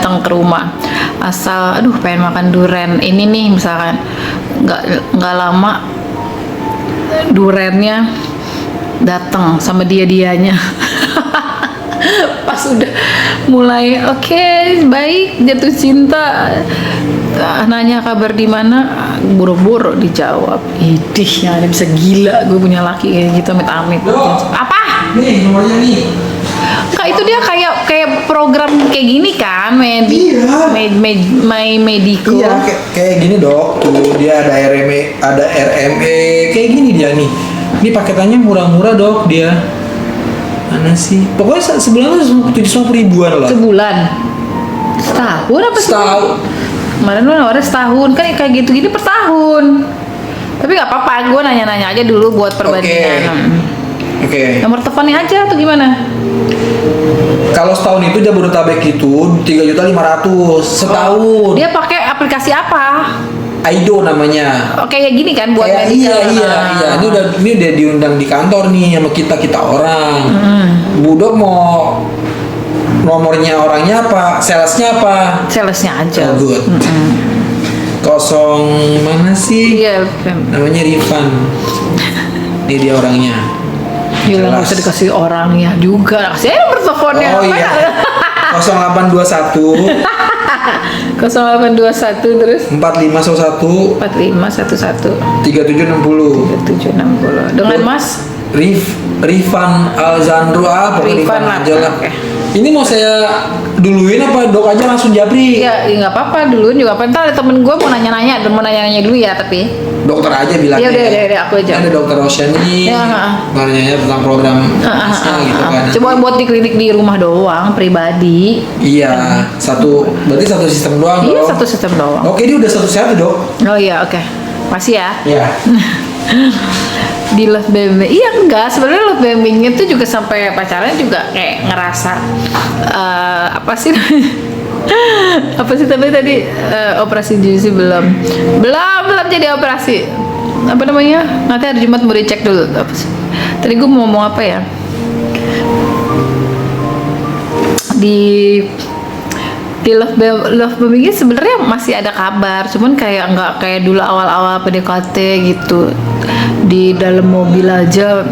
datang ke rumah asal aduh pengen makan duren ini nih misalkan, nggak lama durennya datang sama dianya pas udah mulai oke, baik jatuh cinta, nanya kabar di mana, buru-buru dijawab. Idih, yang ada bisa gila gue punya laki kayak gitu, amit-amit. Apa? Nih nomornya nih. Kak, itu dia kayak program kayak gini kan, Iya. My Medico. Iya, kayak gini dok. Tuh dia ada RME, kayak gini dia nih. Ini paketannya murah-murah dok dia. Mana sih? Pokoknya sebulan tuh 750 ribuan lah. Sebulan? Setahun apa sih? Setahun. Kemarin lu nawarnya setahun, kan kayak gitu-gini per tahun. Tapi nggak apa-apa, gue nanya-nanya aja dulu buat perbandingan. Oke. Nomor teleponnya aja atau gimana? Kalau setahun itu Jabodetabek itu 3.500.000 setahun. Dia pakai aplikasi apa? Aido namanya. Oh, kayak gini kan buat Kayak medical. iya. Ini udah diundang di kantor nih sama kita orang. Budok mau nomornya orangnya apa? Salesnya apa? Salesnya aja. Oh, good. Kosong mana sih? Iya. Namanya Rifan. Ini dia orangnya. Gila, nggak Jelas. usah dikasih orangnya juga. Kasih aja nomor teleponnya. Oh iya. 0821 0821 terus 4511 4511 3760. 760. Dengan Mas Rifan Alzandro pokoknya Rifan Rifan lah. aja lah. Oke. Ini mau saya duluin apa dok aja langsung japri? Iya, ya nggak apa-apa dulu juga. Ntar ada temen gue mau nanya-nanya dulu ya, tapi Dokter aja bilang. ya udah aku aja. Ada dokter Oceani. Ya, nanya tentang program masnya gitu kan. Coba buat di klinik di rumah doang, pribadi. Iya, berarti satu sistem doang. Iya, dok? satu sistem doang. Oke, dia udah satu dok. Oh iya, oke. Masih ya. Iya. Di love bombing, iya enggak, sebenarnya love bombing itu juga sampai pacaran juga kayak ngerasa apa sih apa sih tadi operasi gizi belum jadi operasi apa namanya, nanti hari Jumat mau dicek dulu apa sih tadi gue mau ngomong apa ya, di love bombing sebenarnya masih ada kabar, cuman kayak nggak kayak dulu awal-awal PDKT gitu, di dalam mobil aja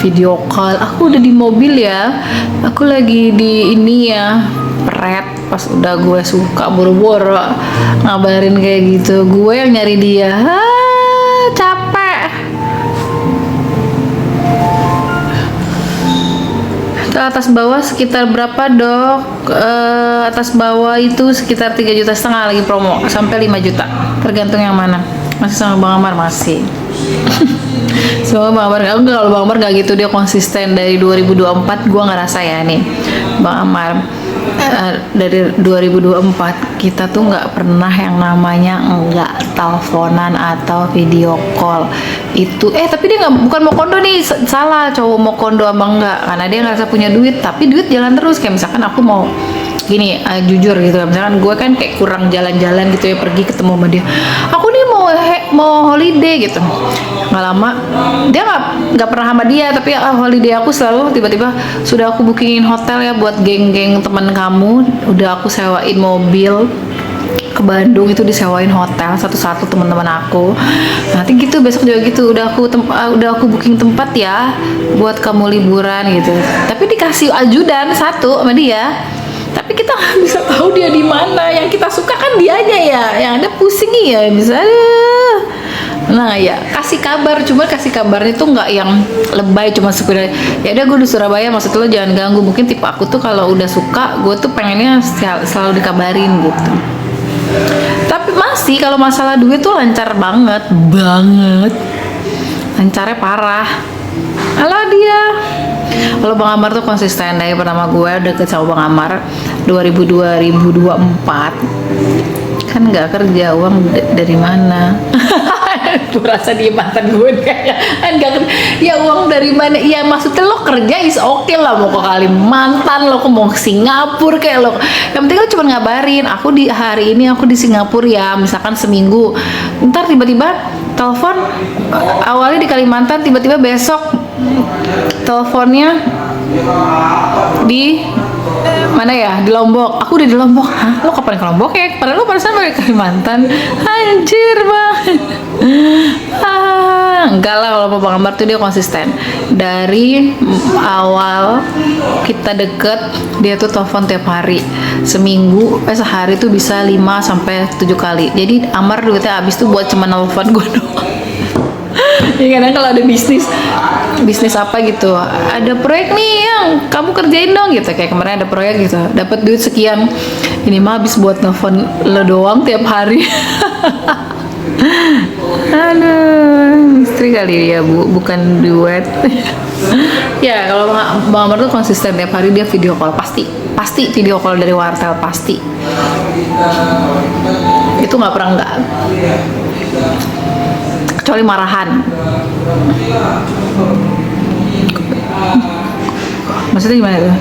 video call, aku udah di mobil ya, aku lagi di ini ya, pret, pas udah gue suka buru-buru ngabarin kayak gitu, gue yang nyari dia, capek. Atas bawah sekitar berapa dok? Atas bawah itu sekitar 3,5 juta lagi promo sampai 5 juta, tergantung yang mana. Masih sama Bang Amar masih. Sama Bang Amar enggak, kalau Bang Amar nggak gitu, dia konsisten dari 2024, gua ngerasa ya nih Bang Amar, dari 2024 kita tuh nggak pernah yang namanya nggak teleponan atau video call itu, tapi dia nggak, bukan mau kondo nih, salah cowok mau kondo apa enggak, karena dia ngerasa punya duit, tapi duit jalan terus, kayak misalkan aku mau gini, jujur gitu, misalkan gue kan kayak kurang jalan-jalan gitu ya, pergi ketemu sama dia, aku nih mau holiday gitu, nggak lama dia nggak pernah sama dia, tapi holiday aku selalu tiba-tiba sudah aku bookingin hotel ya buat geng-geng teman kamu, udah aku sewain mobil ke Bandung, itu disewain hotel satu-satu teman-teman aku, nanti gitu besok juga gitu, udah aku booking tempat ya buat kamu liburan gitu, tapi dikasih ajudan satu sama dia, tapi kita nggak bisa tahu dia di mana, yang kita suka kan dianya ya, yang ada pusing ya misalnya. Nah ya kasih kabar, cuma kasih kabarnya tuh nggak yang lebay, cuma sekedar ya udah gue di Surabaya, maksud lo jangan ganggu, mungkin tipe aku tuh kalau udah suka gue tuh pengennya selalu dikabarin gitu. Tapi masih kalau masalah duit tuh lancar banget, lancarnya parah. Halo dia. Kalau Bang Amar tuh konsisten dari pertama gue deket sama Bang Amar 2024 kan nggak kerja, uang dari mana? Gue rasa dia mantan gue kayaknya kan nggak kerja, ya uang dari mana? Ya maksudnya lo kerja is oke lah, mau ke Kalimantan, lo mau ke Singapura kayak lo, yang penting lo cuma ngabarin aku di hari ini aku di Singapura ya, misalkan seminggu, ntar tiba-tiba telepon awalnya di Kalimantan, tiba-tiba besok teleponnya di mana ya, di Lombok. Aku udah di Lombok. Hah, lo kapan ke Lombok ya? Padahal lo perasaan balik Kalimantan. Anjir banget. Enggak lah, kalau Bang Amar tuh dia konsisten. Dari awal kita deket, dia tuh telepon tiap hari. Sehari tuh bisa 5 sampai 7 kali. Jadi Amar duitnya habis tuh buat cuma nelfon gue doang. Ya kadang kalau ada bisnis apa gitu, ada proyek nih yang kamu kerjain dong gitu, kayak kemarin ada proyek gitu, dapat duit sekian, ini mah habis buat nelfon lo doang tiap hari. Aduh, istri kali ya bu, bukan duet. Ya kalau Bang Amar tuh konsisten tiap hari dia video call, pasti video call dari wartel, pasti. Itu nggak pernah nggak, kecuali marahan. Maksudnya gimana tuh?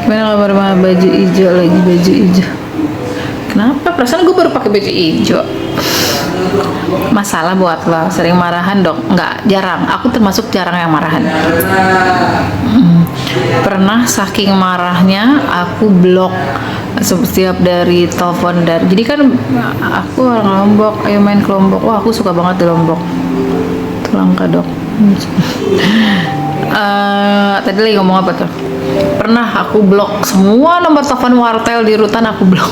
Gimana kabar sama baju hijau lagi, baju hijau? Kenapa? Perasaan gue baru pakai baju hijau. Masalah buat lo, sering marahan dok? Nggak, jarang. Aku termasuk jarang yang marahan. Pernah saking marahnya aku blok setiap dari telepon dari. Jadi kan aku orang Lombok, ayo main ke Lombok. Wah aku suka banget di Lombok. Langka dok. Tadi lagi ngomong apa tuh? Pernah aku blok semua nomor telepon wartel di rutan, aku blok.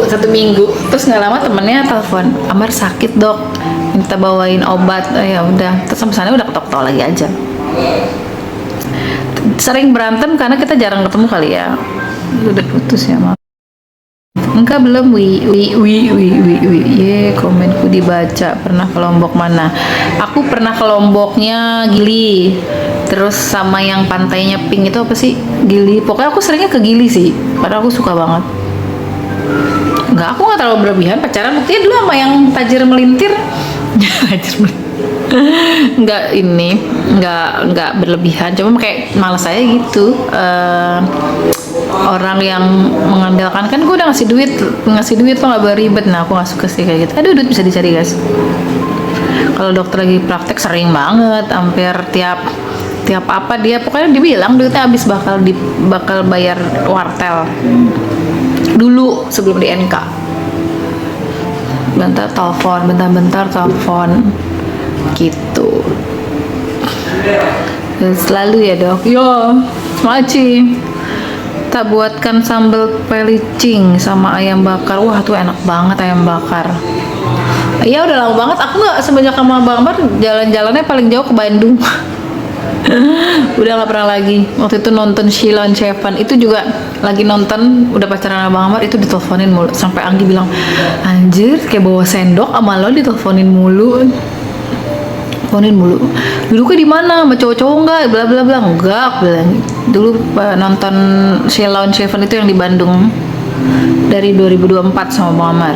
Satu minggu. Terus nggak lama temennya telepon, Amar sakit dok, minta bawain obat. Ya udah, terus sampai sana udah ketok-ketok lagi aja. Sering berantem karena kita jarang ketemu kali ya. Udah putus ya maaf. Enggak belum, komenku dibaca. Pernah ke Lombok mana? Aku pernah ke Lomboknya Gili, terus sama yang pantainya pink itu apa sih, Gili. Pokoknya aku seringnya ke Gili sih, karena aku suka banget. Enggak, aku nggak terlalu berlebihan pacaran. Buktinya dulu sama yang tajir melintir. Nggak berlebihan, cuma kayak malas saya gitu. Orang yang mengandalkan, kan gue udah ngasih duit lo nggak beribet. Nah aku nggak suka sih kayak gitu. Aduh, duit bisa dicari guys. Kalau dokter lagi praktek sering banget, hampir tiap apa dia pokoknya dibilang duitnya habis, bakal bayar wartel dulu sebelum di NK. Bentar telepon gitu. Dan selalu ya dok. Yo maci, tak buatkan sambal pelicing sama ayam bakar. Wah tuh enak banget ayam bakar. Iya udah lama banget aku nggak, semenjak sama Bang Amar jalan-jalannya paling jauh ke Bandung. Udah nggak pernah lagi. Waktu itu nonton Sheila on Seven, itu juga lagi nonton, udah pacaran sama Bang Amar, itu diteleponin mulu sampai Anggi bilang, anjir kayak bawa sendok sama lo diteleponin mulu. Dulu ke di mana sama cowok-cowok nggak, bla bla bla. Enggak, aku bilang dulu nonton Sheila on Seven itu yang di Bandung dari 2024 sama Bang Amar.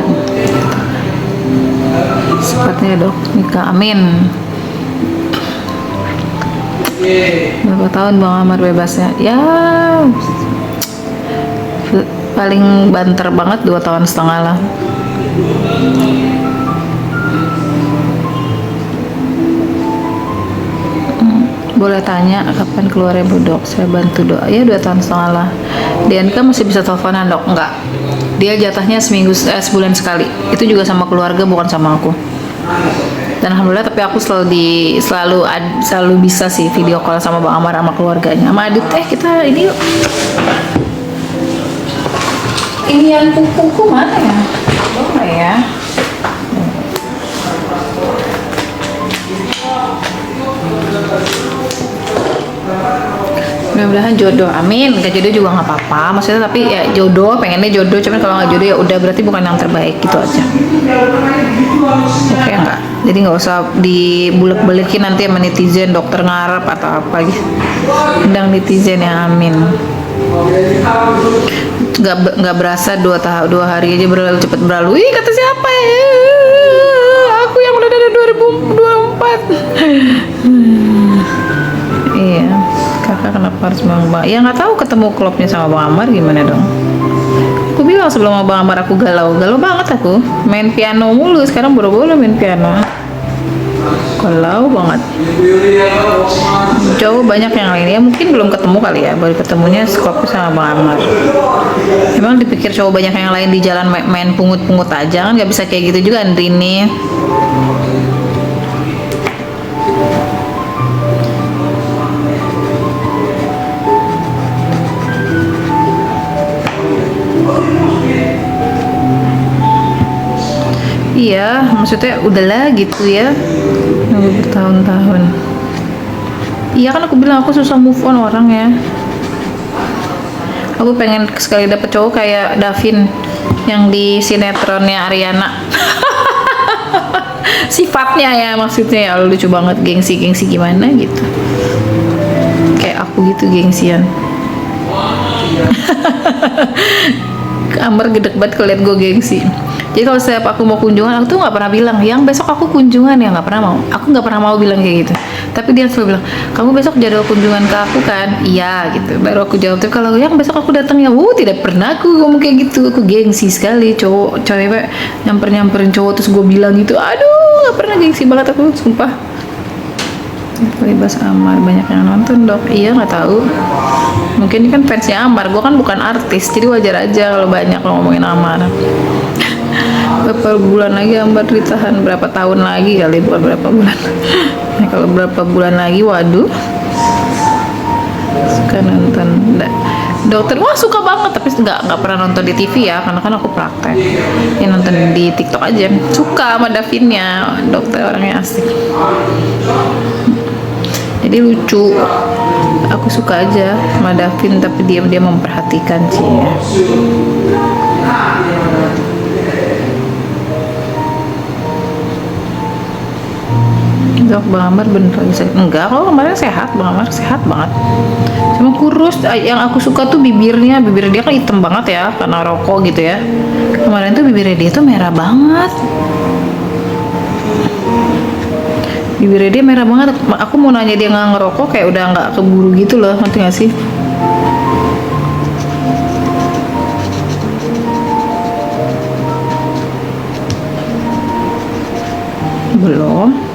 Sepatnya dok nikah, amin. Berapa tahun Bang Amar bebasnya? Ya paling banter banget 2,5 tahun lah. Boleh tanya kapan keluarnya Bu Dok? Saya bantu doa. Ya 2,5 tahun lah. DNK masih bisa teleponan dok? Enggak. Dia jatahnya sebulan sekali. Itu juga sama keluarga, bukan sama aku. Dan alhamdulillah, tapi aku selalu bisa sih video call sama Bang Amar sama keluarganya, sama Adit. Kita ini yuk. Inian pupuku mana ya? Oh ya. Mudah-mudahan jodoh, amin. Gak jodoh juga nggak apa-apa, maksudnya, tapi ya jodoh, pengennya jodoh, cuman kalau nggak jodoh ya udah, berarti bukan yang terbaik gitu aja. Oke nggak, jadi nggak usah dibulek-belekin nanti sama netizen, dokter ngarep atau apa gitu. Undang netizen ya, amin. Nggak berasa 2 hari aja cepet berlalu. Ih, kata siapa ya? Aku yang udah dari 2024. Iya, kakak kenapa harus Bang? Ya nggak tahu, ketemu klubnya sama Bang Amar gimana dong? Aku bilang sebelum sama Bang Amar aku galau banget aku, main piano mulu, sekarang buru-buru main piano. Kalau banget jauh banyak yang lain ya, mungkin belum ketemu kali ya, baru ketemunya Skopi sama Bang Amar. Emang dipikir cowok banyak yang lain di jalan main pungut-pungut aja kan, nggak bisa kayak gitu juga Andrini. Iya, maksudnya udahlah gitu ya, nunggu bertahun-tahun. Iya kan aku bilang aku susah move on orang ya. Aku pengen sekali dapet cowok kayak Davin yang di sinetronnya Ariana. Sifatnya ya, maksudnya ya lucu banget, gengsi gimana gitu. Kayak aku gitu gengsian. Amar gedek banget kalau liat gue gengsi. Jadi kalau setiap aku mau kunjungan, aku tuh nggak pernah bilang, yang besok aku kunjungan ya, nggak pernah mau. Aku nggak pernah mau bilang kayak gitu. Tapi dia selalu bilang, kamu besok jadwal kunjungan ke aku kan? Iya gitu. Baru aku jawab tuh, kalau yang besok aku datang ya, tidak pernah aku ngomong kayak gitu. Aku gengsi sekali, cewek nyamperin cowok terus gue bilang gitu. Aduh, nggak pernah, gengsi banget aku, sumpah. Libas Amar banyak yang nonton dok. Iya nggak tahu, mungkin ini kan fansnya Amar, gue kan bukan artis, jadi wajar aja kalau banyak ngomongin Amar. Berapa bulan lagi Ambar ditahan, berapa tahun lagi kali, bukan berapa bulan. Nah, kalau berapa bulan lagi, waduh. Suka nonton dokter, wah suka banget, tapi nggak pernah nonton di TV ya, karena kan aku praktek. Ini nonton di TikTok aja. Suka sama Davinnya, dokter orangnya asik. Jadi lucu, aku suka aja sama Davin, tapi dia memperhatikan sih ya. Dok, Bang Amar bener lagi sakit? Enggak, kalau kemarin sehat, Bang Amar sehat banget. Cuma kurus, yang aku suka tuh bibir dia kan hitam banget ya, karena rokok gitu ya. Kemarin tuh bibirnya dia tuh merah banget. Bibirnya dia merah banget. Aku mau nanya dia nggak ngerokok, kayak udah nggak keburu gitu loh, ngerti nggak sih? Belum.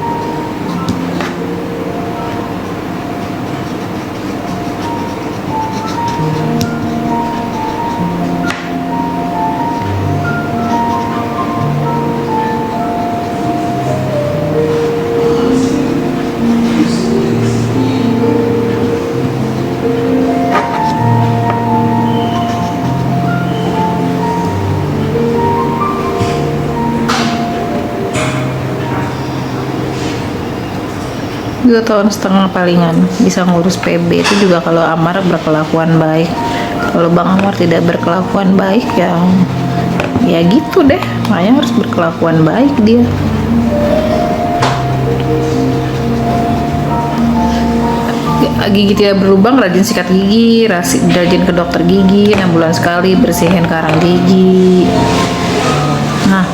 Dua tahun setengah palingan bisa ngurus PB. Itu juga kalau Amar berkelakuan baik. Kalau Bang Amar tidak berkelakuan baik ya gitu deh, makanya harus berkelakuan baik dia. Gigi tidak berlubang, rajin sikat gigi, rajin ke dokter gigi 6 bulan sekali, bersihin karang gigi. Nah,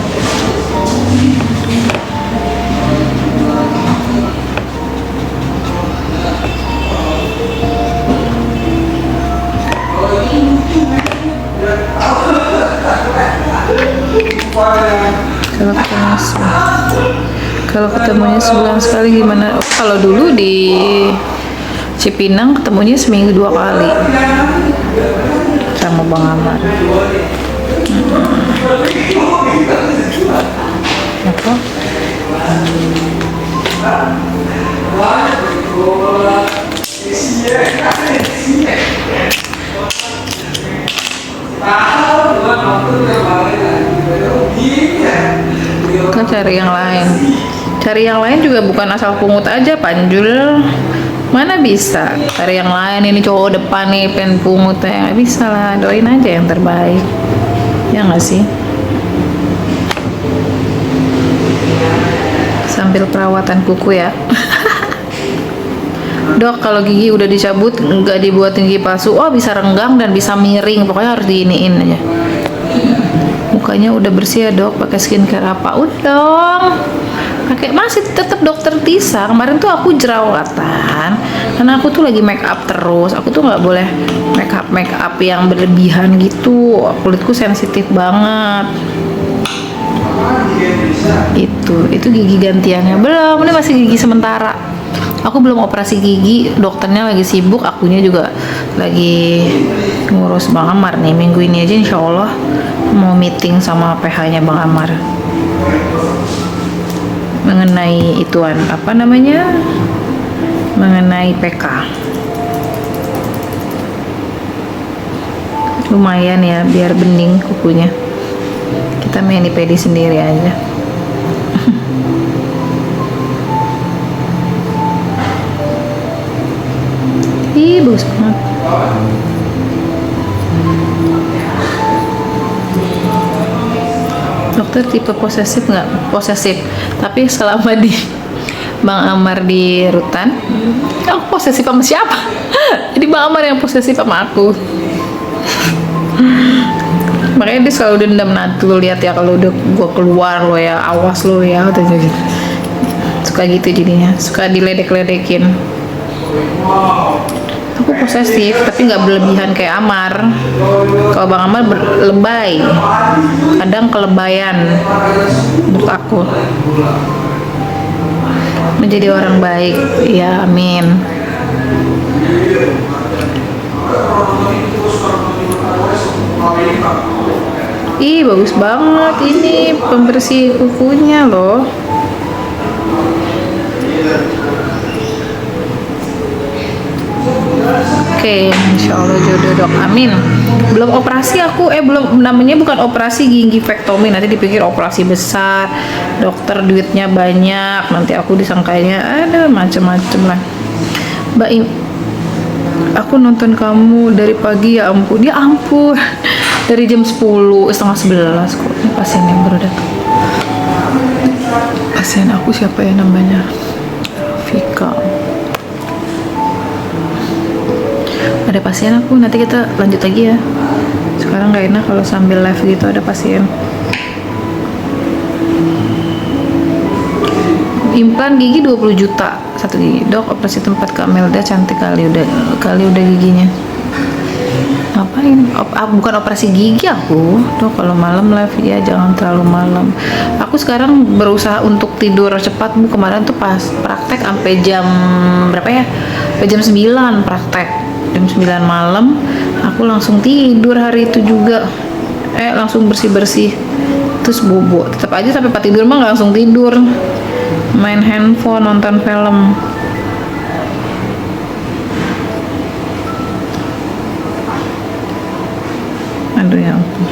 kalau ketemunya sebulan sekali gimana? Oh, kalau dulu di Cipinang ketemunya seminggu 2 kali sama Bang Amar. Apa? Kan cari yang lain. Cari yang lain juga bukan asal pungut aja, Panjul. Mana bisa cari yang lain, ini cowok depan nih pengen pungut ya, nggak bisa lah, doain aja yang terbaik ya nggak sih. Sambil perawatan kuku ya. Dok, kalau gigi udah dicabut nggak dibuatin gigi palsu, oh bisa renggang dan bisa miring, pokoknya harus diiniin aja. Mukanya udah bersih ya dok, pakai skincare apa? Udah dong, pakai, masih tetap dokter Tisa. Kemarin tuh aku jerawatan karena aku tuh lagi make up terus. Aku tuh nggak boleh make up yang berlebihan gitu, kulitku sensitif banget. Itu gigi gantiannya belum, ini masih gigi sementara. Aku belum operasi gigi, dokternya lagi sibuk, akunya juga lagi ngurus Bang Amar nih. Minggu ini aja insya Allah mau meeting sama PH-nya Bang Amar mengenai ituan apa namanya, mengenai PK. Lumayan ya biar bening kukunya, kita mani pedi sendiri aja. Ih, bagus banget. Dokter tipe posesif nggak? Posesif, tapi selama di Bang Amar di Rutan, aku posesif sama siapa? Jadi Bang Amar yang posesif sama aku. Makanya dia selalu dendam, nanti lihat ya kalau udah gua keluar lo ya, awas lo ya, gitu. Suka gitu jadinya, suka diledek-ledekin. Aku posesif tapi nggak berlebihan kayak Amar. Kalau Bang Amar lebay, kadang kelebayan menurut aku. Menjadi orang baik ya, amin. Ih, bagus banget ini pembersih kukunya loh. Oke, insya Allah jodoh dok, amin. Belum operasi aku, belum, namanya bukan operasi gingivektomi, nanti dipikir operasi besar, dokter duitnya banyak, nanti aku disangkanya ada macem-macem lah. Mbak, aku nonton kamu dari pagi, ya ampun, dari jam 10, setengah 11 kok. Ini pasien yang baru datang. Pasien aku siapa ya namanya? Vika. Ada pasien aku, nanti kita lanjut lagi ya. Sekarang nggak enak kalau sambil live gitu ada pasien. Implan gigi 20 juta satu gigi. Dok, operasi tempat Kak Melda cantik kali udah giginya. Ngapain? Bukan operasi gigi aku. Dok, kalau malam live ya jangan terlalu malam. Aku sekarang berusaha untuk tidur cepat, Bu. Kemarin tuh pas praktek sampai jam berapa ya? Sampai jam 9 praktek. Jam 9 malam aku langsung tidur hari itu juga, langsung bersih-bersih terus bobo. Tetap aja sampai pas tidur mah nggak langsung tidur, main handphone, nonton film. Aduh ya ampun.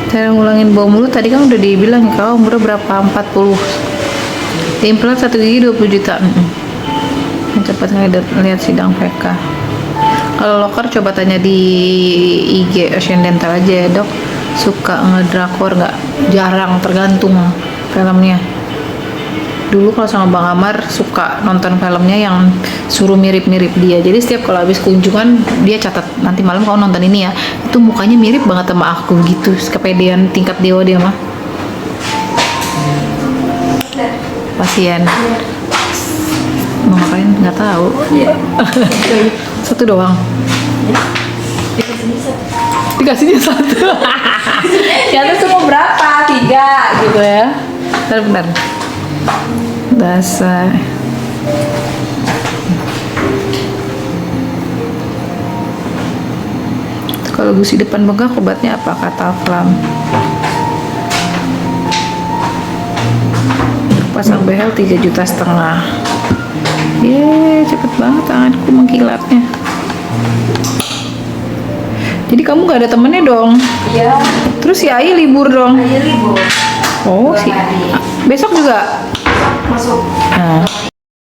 Cara ngulangin bau mulut tadi kan udah dibilang, kau umurnya berapa? 40. Implan satu gigi 20 juta. Cepat lihat sidang PK. Kalau loker coba tanya di IG Asian Dental aja ya, Dok. Suka ngedrakor nggak? Jarang, tergantung filmnya. Dulu kalau sama Bang Amar suka nonton filmnya yang suruh mirip-mirip dia. Jadi setiap kalau habis kunjungan dia catat, nanti malam kau nonton ini ya, itu mukanya mirip banget sama aku gitu. Kepedean tingkat dewa dia mah. Pasien mau ngapain nggak tahu. Satu doang. Dikasihnya satu. Ya itu semua berapa? 3 gitu ya. Bentar. Dasar. Kalau gusi depan bengkak obatnya apa? Kata Flam. Pasang behel 3,5 juta. Cepet banget tanganku mengkilatnya. Jadi kamu gak ada temennya dong? Iya. Terus si Ai libur dong? Ayo libur. Oh, besok juga? Masuk. Nah,